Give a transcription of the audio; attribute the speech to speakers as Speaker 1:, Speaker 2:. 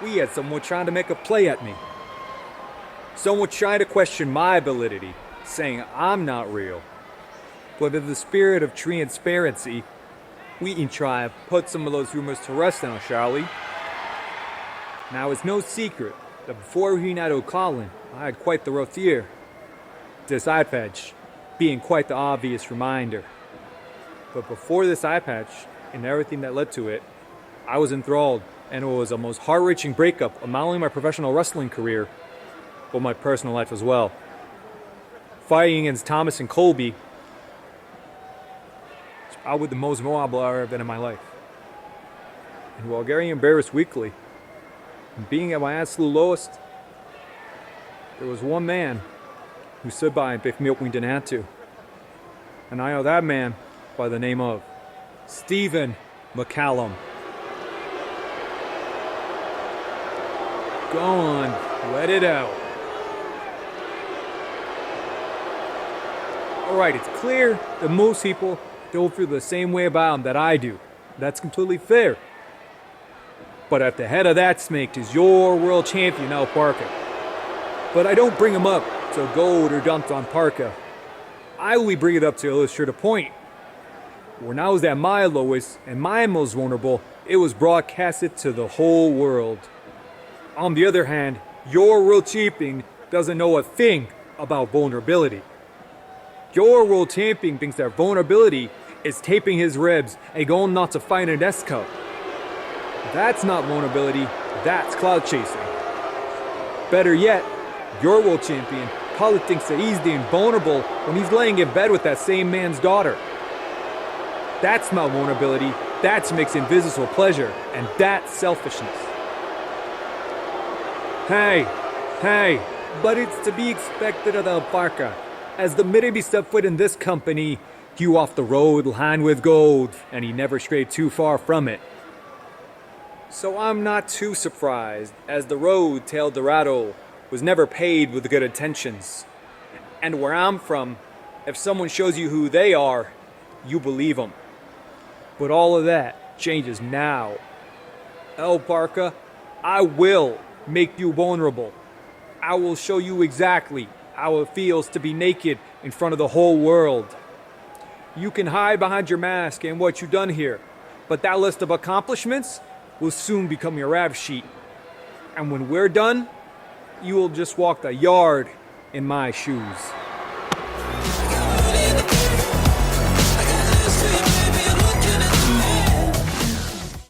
Speaker 1: we had someone trying to make a play at me. Someone trying to question my ability, saying I'm not real. But in the spirit of transparency, we can try and put some of those rumors to rest now, shall we? Now, it's no secret that before reunited Colin, I had quite the rough year. This eye patch being quite the obvious reminder. But before this eye patch and everything that led to it, I was enthralled, and it was a most heart-wrenching breakup of not only my professional wrestling career, but my personal life as well. Fighting against Thomas and Colby is probably the most vulnerable I've ever been in my life. And while getting embarrassed weekly, and being at my absolute lowest, there was one man who stood by and picked me up when we didn't have to. And I know that man by the name of Stephen McCallum. Go on, let it out. Alright, it's clear that most people don't feel the same way about him that I do. That's completely fair. But at the head of that snake is your world champion, Al Parker. But I don't bring him up to gold or dumped on Parker. I only bring it up to illustrate a point. When I was at my lowest and my most vulnerable, it was broadcasted to the whole world. On the other hand, your world champion doesn't know a thing about vulnerability. Your world champion thinks that vulnerability is taping his ribs and going not to fight an S Cup. That's not vulnerability, that's cloud chasing. Better yet, your world champion probably thinks that he's being vulnerable when he's laying in bed with that same man's daughter. That's not vulnerability, that's mixing business with pleasure, and that's selfishness. Hey, but it's to be expected of El Parker. As the minute he stepped foot in this company, you off the road lined with gold, and he never strayed too far from it. So I'm not too surprised, as the road to El Dorado was never paved with good intentions. And where I'm from, if someone shows you who they are, you believe them. But all of that changes now. El Parker, I will make you vulnerable. I will show you exactly how it feels to be naked in front of the whole world. You can hide behind your mask and what you've done here, but that list of accomplishments will soon become your rap sheet. And when we're done, you will just walk the yard in my shoes.